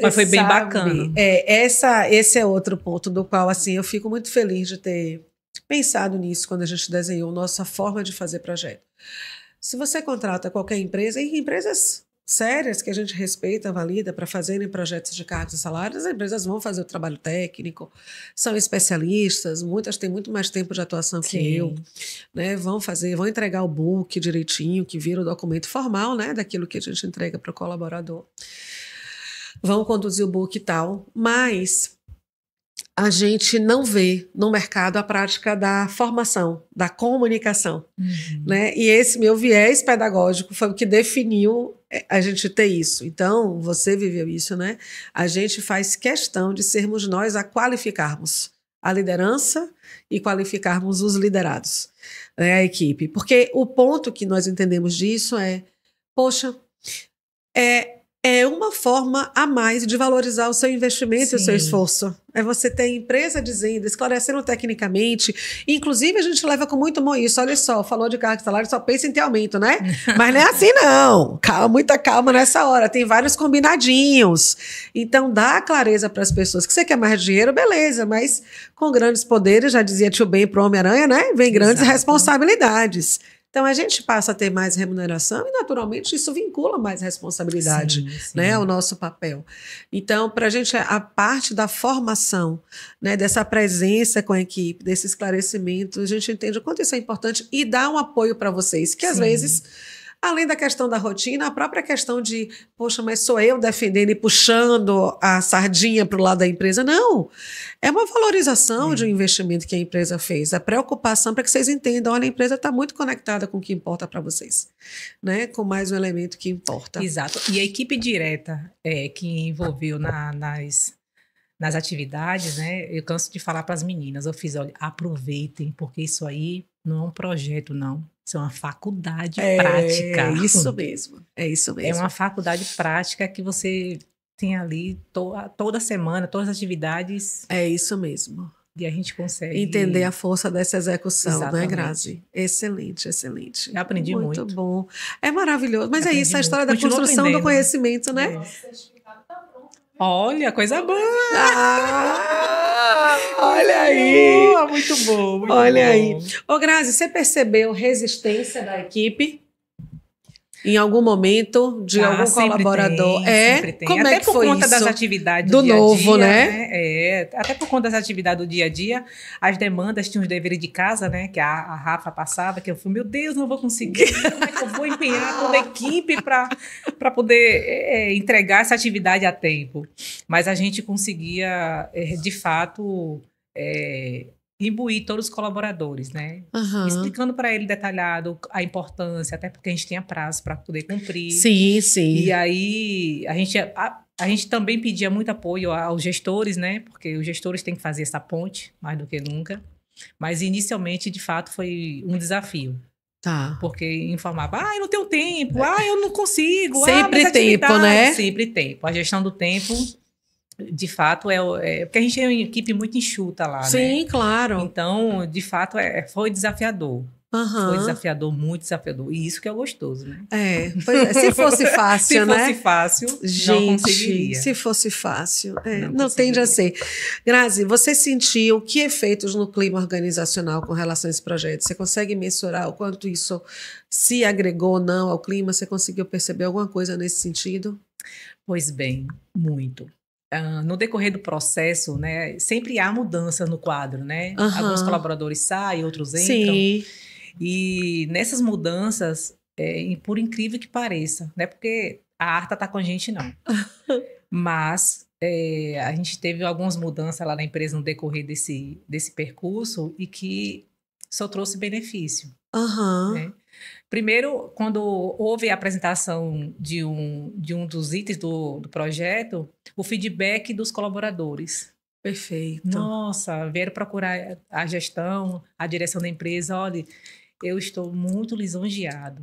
Mas foi bem bacana. Esse é outro ponto do qual, assim, eu fico muito feliz de ter pensado nisso quando a gente desenhou nossa forma de fazer projeto. Se você contrata qualquer empresa, e empresas sérias que a gente respeita, valida, para fazerem projetos de cargos e salários, as empresas vão fazer o trabalho técnico, são especialistas, muitas têm muito mais tempo de atuação que eu, né? Vão entregar o book direitinho, que vira o documento formal, né? Daquilo que a gente entrega para o colaborador. Vão conduzir o book e tal, mas a gente não vê no mercado a prática da formação, da comunicação, né? E esse meu viés pedagógico foi o que definiu a gente ter isso. Então, você viveu isso, né? A gente faz questão de sermos nós a qualificarmos a liderança e qualificarmos os liderados, né? A equipe. Porque o ponto que nós entendemos disso poxa, é uma forma a mais de valorizar o seu investimento e o seu esforço. É você ter a empresa dizendo, esclarecendo tecnicamente. Inclusive, a gente leva com muito amor isso. Olha só, falou de cargo de salário, só pensa em ter aumento, né? Mas não é assim, não. Muita calma nessa hora. Tem vários combinadinhos. Então, dá clareza para as pessoas que você quer mais dinheiro, beleza. Mas com grandes poderes, já dizia Tio Ben pro Homem-Aranha, né? Vem grandes responsabilidades. Então, a gente passa a ter mais remuneração e, naturalmente, isso vincula mais responsabilidade, né, ao nosso papel. Então, para a gente, a parte da formação, né, dessa presença com a equipe, desse esclarecimento, a gente entende o quanto isso é importante e dá um apoio para vocês, que às vezes, além da questão da rotina, a própria questão de, poxa, mas sou eu defendendo e puxando a sardinha para o lado da empresa. Não, é uma valorização de um investimento que a empresa fez, a preocupação para que vocês entendam, olha, a empresa está muito conectada com o que importa para vocês, né? Com mais um elemento que importa. Exato, e a equipe direta que envolveu nas atividades, né? Eu canso de falar para as meninas, eu fiz, olha, aproveitem, porque isso aí não é um projeto, não. Isso é uma faculdade prática. É isso mesmo. É uma faculdade prática que você tem ali toda semana, todas as atividades. É isso mesmo. E a gente consegue entender a força dessa exexeção, exatamente, né, Grazi? Excelente, excelente. Eu aprendi muito. Muito bom. É maravilhoso. Mas é isso, a história da construção do conhecimento, né? Olha, coisa boa! Olha aí! Muito bom, muito olha bom. Aí. Ô, Grazi, você percebeu resistência da equipe? Em algum momento, de algum colaborador? Sempre tem. Como até é que por foi conta isso? das atividades do dia a novo, dia, né? Até por conta das atividades do dia a dia, as demandas tinham os deveres de casa, né? Que a Rafa passava, que eu falei, meu Deus, não vou conseguir. Como é que eu vou empenhar toda a equipe para poder entregar essa atividade a tempo? Mas a gente conseguia, de fato, imbuir todos os colaboradores, né? Explicando para ele detalhado a importância, até porque a gente tinha prazo para poder cumprir. Sim. E aí a gente também pedia muito apoio aos gestores, né? Porque os gestores têm que fazer essa ponte mais do que nunca. Mas inicialmente, de fato, foi um desafio. Tá. Porque informava, eu não tenho tempo, eu não consigo. Sempre tempo, né? Sempre tempo. A gestão do tempo, de fato, porque a gente é uma equipe muito enxuta lá, né? Sim, claro. Então, de fato, foi desafiador. Foi desafiador, muito desafiador. E isso que é gostoso, né? Se fosse fácil, né? Se fosse fácil, não conseguiria. Se fosse fácil, não tende a ser. Grazi, você sentiu que efeitos no clima organizacional com relação a esse projeto? Você consegue mensurar o quanto isso se agregou ou não ao clima? Você conseguiu perceber alguma coisa nesse sentido? Pois bem, muito. No decorrer do processo, né, sempre há mudança no quadro, né? Alguns colaboradores saem, outros entram. Sim. E nessas mudanças, por incrível que pareça, não é porque a Arta está com a gente, não. Mas a gente teve algumas mudanças lá na empresa no decorrer desse percurso e que só trouxe benefício. Né? Primeiro, quando houve a apresentação de um dos itens do projeto, o feedback dos colaboradores. Perfeito. Nossa, vieram procurar a gestão, a direção da empresa, olha, eu estou muito lisonjeado.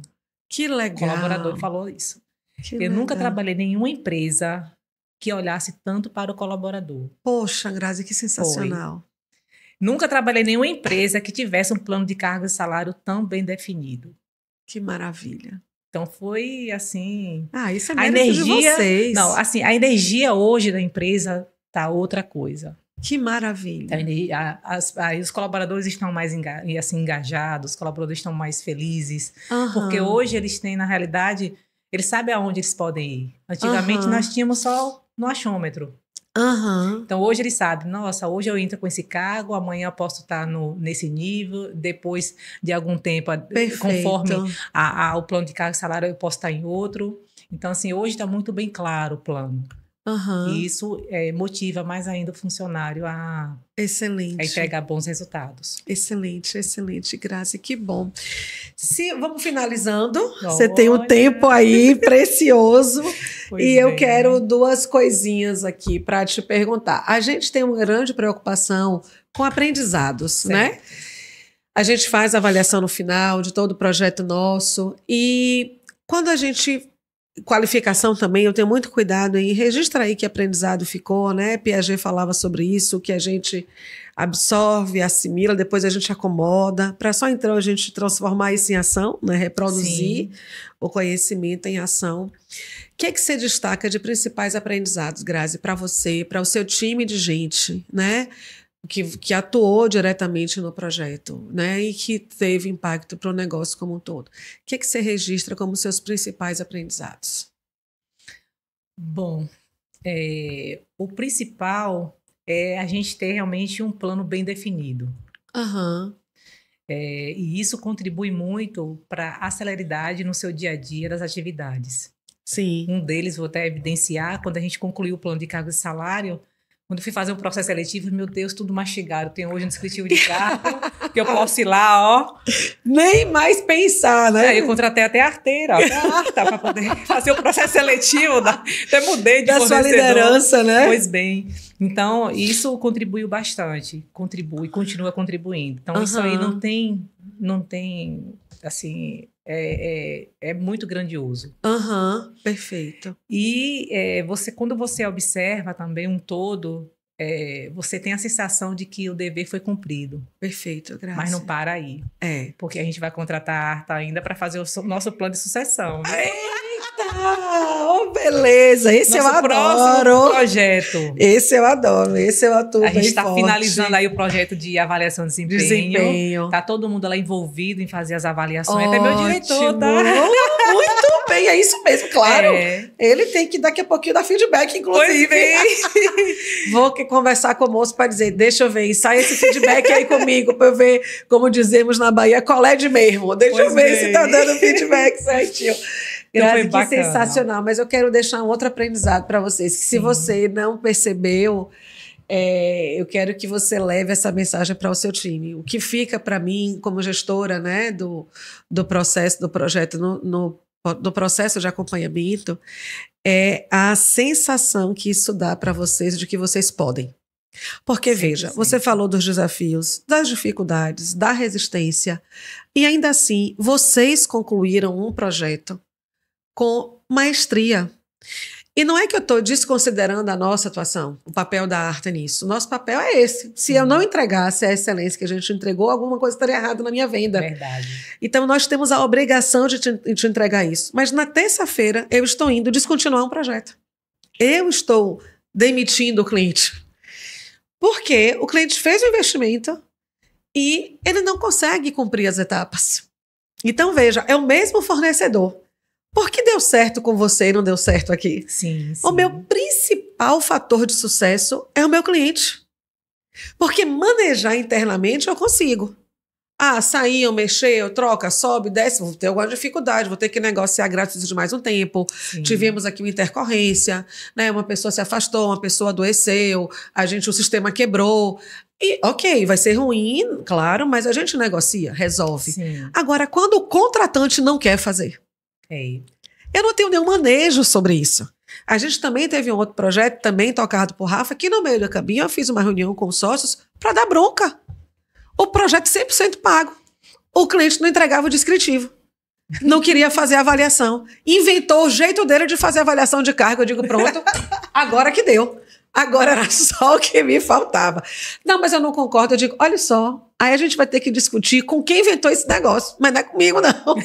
Que O legal. colaborador falou isso. Que Eu nunca legal. trabalhei em nenhuma empresa que olhasse tanto para o colaborador. Poxa, Grazi, que sensacional. Nunca trabalhei em nenhuma empresa que tivesse um plano de cargo e salário tão bem definido. Que maravilha. Então foi assim, Isso é a mérito energia, de vocês. não, assim, a energia hoje da empresa tá outra coisa. Que maravilha. Os colaboradores estão mais assim, engajados, os colaboradores estão mais felizes, Aham. porque hoje eles têm, na realidade, eles sabem aonde eles podem ir. Antigamente Aham. nós tínhamos só no achômetro. Aham. Então hoje eles sabem, nossa, hoje eu entro com esse cargo, amanhã eu posso estar nesse nível, depois de algum tempo, Perfeito. conforme o plano de cargo e salário, eu posso estar em outro. Então, assim, hoje está muito bem claro o plano. Aham. E isso motiva mais ainda o funcionário a Excelente. entregar bons resultados. Excelente, excelente, Grazi, que bom. Vamos finalizando. Olha. Você tem um tempo aí precioso. Pois E eu bem. quero duas coisinhas aqui para te perguntar. A gente tem uma grande preocupação com aprendizados, Certo. né? A gente faz a avaliação no final de todo o projeto nosso e quando a gente... Qualificação também, eu tenho muito cuidado em registrar aí que aprendizado ficou, né? Piaget falava sobre isso, que a gente absorve, assimila, depois a gente acomoda, para só então a gente transformar isso em ação, né? Reproduzir Sim. o conhecimento em ação. O que é que você destaca de principais aprendizados, Grazi, para você, para o seu time de gente, né? Que atuou diretamente no projeto, né, e que teve impacto para o negócio como um todo. O que é que você registra como seus principais aprendizados? Bom, o principal é a gente ter realmente um plano bem definido. Aham. E isso contribui muito para a celeridade no seu dia a dia das atividades. Sim. Um deles, vou até evidenciar, quando a gente concluiu o plano de cargo e salário, quando eu fui fazer um processo seletivo, meu Deus, tudo mastigado. Tenho hoje um descritivo de cargo, que eu posso ir lá, ó. Nem mais pensar, né? Aí eu contratei até a arteira, para poder fazer o processo seletivo. Até mudei de Da sua fornecedor. liderança, né? Pois bem. Então, isso contribuiu bastante. Continua contribuindo. Então, isso aí não tem, assim... É muito grandioso. Aham, perfeito. E quando você observa também um todo, você tem a sensação de que o dever foi cumprido. Perfeito, Grazi. Mas não para aí. Porque a gente vai contratar a Arta ainda para fazer o nosso plano de sucessão. Oh, beleza! Esse Nosso eu adoro! próximo projeto. Esse eu adoro, esse eu atuo A gente bem está forte. finalizando aí o projeto de avaliação de desempenho. Tá todo mundo lá envolvido em fazer as avaliações. Até meu diretor, tá? Muito bem, é isso mesmo, claro. Ele tem que daqui a pouquinho dar feedback, inclusive. Vou conversar com o moço para dizer, deixa eu ver, sai esse feedback aí comigo, para eu ver, como dizemos na Bahia, colede mesmo. Deixa eu ver se tá dando feedback certinho. Grazi, que sensacional, mas eu quero deixar um outro aprendizado para vocês, que se você não percebeu, eu quero que você leve essa mensagem para o seu time. O que fica para mim, como gestora, né, do processo, do projeto, do processo de acompanhamento, é a sensação que isso dá para vocês de que vocês podem. Porque, veja, você falou dos desafios, das dificuldades, da resistência, e ainda assim, vocês concluíram um projeto com maestria. E não é que eu estou desconsiderando a nossa atuação, o papel da Arta nisso. Nosso papel é esse. Se eu não entregasse a excelência que a gente entregou, alguma coisa estaria errada na minha venda. Verdade. Então, nós temos a obrigação de te entregar isso. Mas na terça-feira, eu estou indo descontinuar um projeto. Eu estou demitindo o cliente. Porque o cliente fez o investimento e ele não consegue cumprir as etapas. Então, veja, é o mesmo fornecedor. Por que deu certo com você e não deu certo aqui? Sim. O meu principal fator de sucesso é o meu cliente. Porque manejar internamente eu consigo. Sair, eu mexer, eu troca, sobe, desce, vou ter alguma dificuldade, vou ter que negociar grátis de mais um tempo. Sim. Tivemos aqui uma intercorrência, né? Uma pessoa se afastou, uma pessoa adoeceu, o sistema quebrou. E, ok, vai ser ruim, claro, mas a gente negocia, resolve. Sim. Agora, quando o contratante não quer fazer? Eu não tenho nenhum manejo sobre isso. A gente também teve um outro projeto, também tocado por Rafa, que no meio do caminho eu fiz uma reunião com os sócios para dar bronca. O projeto 100% pago. O cliente não entregava o descritivo. Não queria fazer a avaliação. Inventou o jeito dele de fazer a avaliação de cargo. Eu digo, pronto, agora que deu. Agora era só o que me faltava. Não, mas eu não concordo. Eu digo, olha só, aí a gente vai ter que discutir com quem inventou esse negócio. Mas não é comigo, não.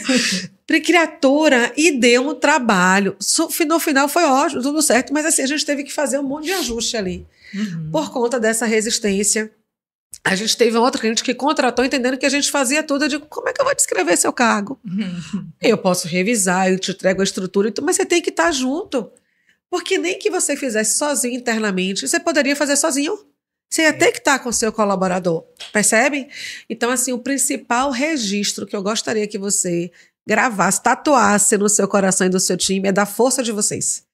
Criatura, e deu um trabalho. No final foi ótimo, tudo certo. Mas assim, a gente teve que fazer um monte de ajuste ali. Por conta dessa resistência. A gente teve um outro cliente que contratou entendendo que a gente fazia tudo. Eu digo, como é que eu vou descrever seu cargo? Eu posso revisar, eu te entrego a estrutura, mas você tem que estar junto. Porque nem que você fizesse sozinho internamente, você poderia fazer sozinho. Você ia ter que estar com o seu colaborador. Percebe? Então, assim, o principal registro que eu gostaria que você gravasse, tatuasse no seu coração e do seu time é da força de vocês,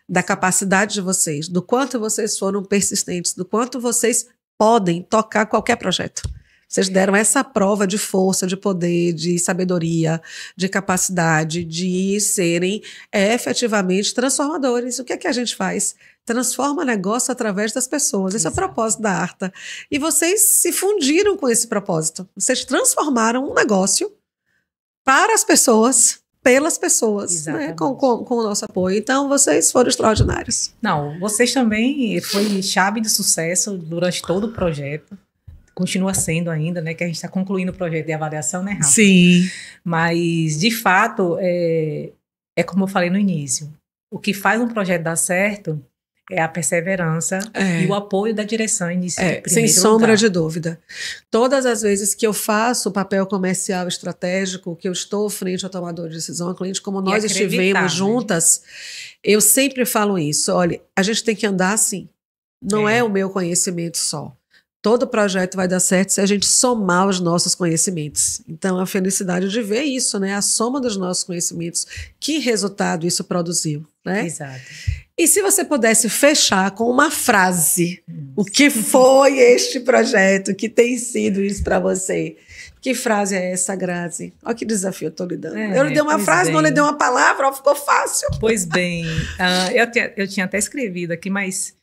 da capacidade de vocês, do quanto vocês foram persistentes, do quanto vocês podem tocar qualquer projeto. Vocês deram essa prova de força, de poder, de sabedoria, de capacidade, de serem efetivamente transformadores. O que é que a gente faz? Transforma negócio através das pessoas. Esse é o propósito da Arta. E vocês se fundiram com esse propósito. Vocês transformaram um negócio para as pessoas, pelas pessoas, né? com o nosso apoio. Então, vocês foram extraordinários. Não, vocês também foi chave de sucesso durante todo o projeto. Continua sendo ainda, né? Que a gente está concluindo o projeto de avaliação, né, Rafa? Sim. Mas, de fato, é como eu falei no início. O que faz um projeto dar certo é a perseverança e o apoio da direção em primeiro lugar. Sem sombra de dúvida. Todas as vezes que eu faço o papel comercial estratégico, que eu estou frente ao tomador de decisão, ao cliente, como nós estivemos juntas, eu sempre falo isso. Olha, a gente tem que andar assim. Não é o meu conhecimento só. Todo projeto vai dar certo se a gente somar os nossos conhecimentos. Então, a felicidade de ver isso, né? A soma dos nossos conhecimentos. Que resultado isso produziu, né? Exato. E se você pudesse fechar com uma frase, o que foi este projeto, que tem sido isso para você? Que frase é essa, Grazi? Olha que desafio eu estou lhe dando. Eu lhe dei uma frase, não lhe dei uma palavra, ficou fácil. Pois bem, eu tinha até escrevido aqui, mas...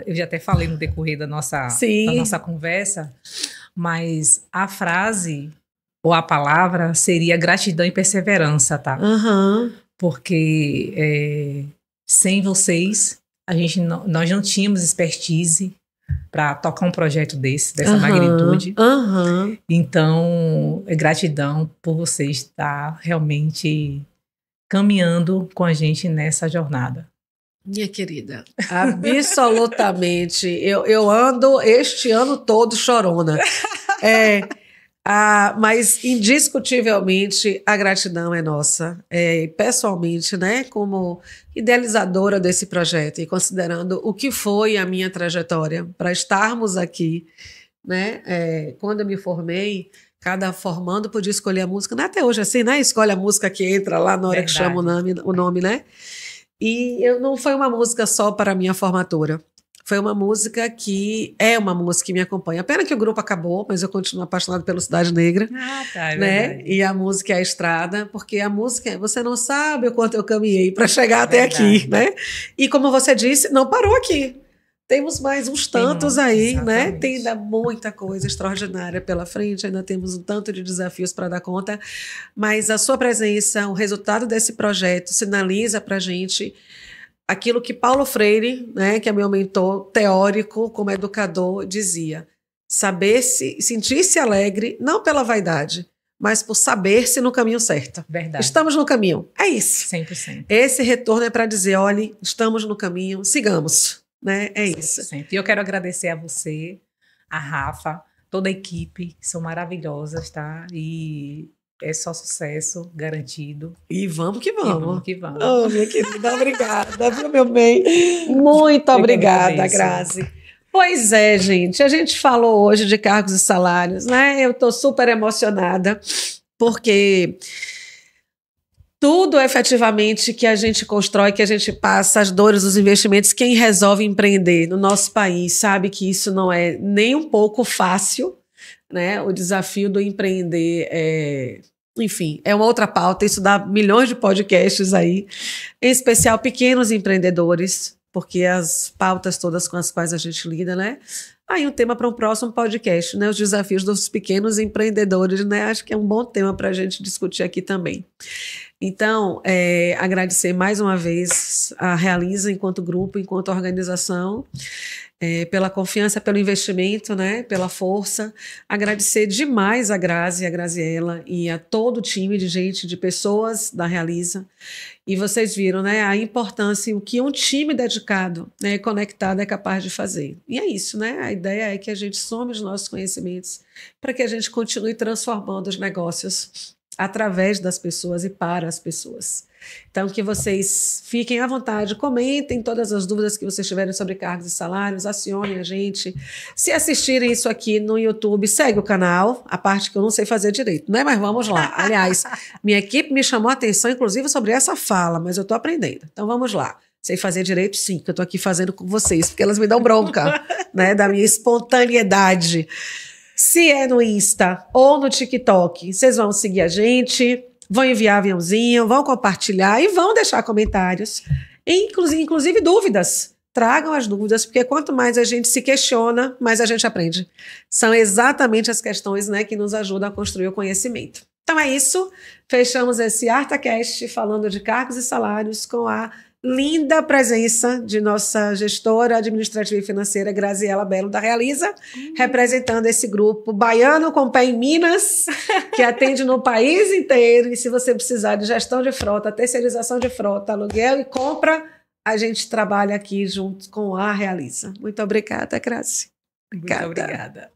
eu já até falei no decorrer da nossa conversa, mas a frase ou a palavra seria gratidão e perseverança, tá? Porque sem vocês, nós não tínhamos expertise para tocar um projeto dessa magnitude. Então, gratidão por vocês estar realmente caminhando com a gente nessa jornada. Minha querida, absolutamente. Eu ando este ano todo chorona. Mas, indiscutivelmente, a gratidão é nossa. Pessoalmente, né, como idealizadora desse projeto e considerando o que foi a minha trajetória para estarmos aqui, né? Quando eu me formei, cada formando podia escolher a música. Não é até hoje assim, né? Escolhe a música que entra lá na hora que chama o nome, né? E não foi uma música só para a minha formatura. Foi uma música que me acompanha. Pena que o grupo acabou, mas eu continuo apaixonada pelo Cidade Negra. Né? E a música é a estrada, porque a música, você não sabe o quanto eu caminhei para chegar até aqui, né? E como você disse, não parou aqui. Temos mais uns tantos aí, né? Tem ainda muita coisa extraordinária pela frente, ainda temos um tanto de desafios para dar conta, mas a sua presença, o resultado desse projeto sinaliza para a gente aquilo que Paulo Freire, né, que é meu mentor teórico como educador, dizia: sentir-se alegre, não pela vaidade, mas por saber-se no caminho certo. Verdade. Estamos no caminho, é isso. 100%. Esse retorno é para dizer, olha, estamos no caminho, sigamos. Né? É isso. 100%. E eu quero agradecer a você, a Rafa, toda a equipe, que são maravilhosas, tá? E é só sucesso garantido. E vamos que vamos. E vamos que vamos. Oh, minha querida, obrigada, viu, meu bem? Muito obrigada, Grazi. Pois é, gente, a gente falou hoje de cargos e salários, né? Eu estou super emocionada, porque tudo efetivamente que a gente constrói, que a gente passa, as dores, os investimentos, quem resolve empreender no nosso país sabe que isso não é nem um pouco fácil, né? O desafio do empreender enfim, é uma outra pauta, isso dá milhões de podcasts aí, em especial pequenos empreendedores, porque as pautas todas com as quais a gente lida, né? Aí um tema para um próximo podcast, né? Os desafios dos pequenos empreendedores, né? Acho que é um bom tema para a gente discutir aqui também. Então, agradecer mais uma vez a Realiza enquanto grupo, enquanto organização, pela confiança, pelo investimento, né? Pela força. Agradecer demais a Grazi, a Graziela e a todo o time de gente, de pessoas da Realiza. E vocês viram, né, a importância e o que um time dedicado, né, conectado é capaz de fazer. E é isso, né? A ideia é que a gente some os nossos conhecimentos para que a gente continue transformando os negócios através das pessoas e para as pessoas. Então, que vocês fiquem à vontade, comentem todas as dúvidas que vocês tiverem sobre cargos e salários, acionem a gente. Se assistirem isso aqui no YouTube, segue o canal, a parte que eu não sei fazer direito, né? Mas vamos lá. Aliás, minha equipe me chamou a atenção, inclusive, sobre essa fala, mas eu estou aprendendo. Então, vamos lá. Sei fazer direito, sim, que eu estou aqui fazendo com vocês, porque elas me dão bronca, né? Da minha espontaneidade. Se é no Insta ou no TikTok, vocês vão seguir a gente, vão enviar aviãozinho, vão compartilhar e vão deixar comentários, inclusive dúvidas. Tragam as dúvidas, porque quanto mais a gente se questiona, mais a gente aprende. São exatamente as questões, né, que nos ajudam a construir o conhecimento. Então é isso, fechamos esse ArtaCast falando de cargos e salários com a linda presença de nossa gestora administrativa e financeira, Graziela Belo, da Realiza, representando esse grupo baiano com pé em Minas, que atende no país inteiro. E se você precisar de gestão de frota, terceirização de frota, aluguel e compra, a gente trabalha aqui junto com a Realiza. Muito obrigada, Grazi. Muito obrigada.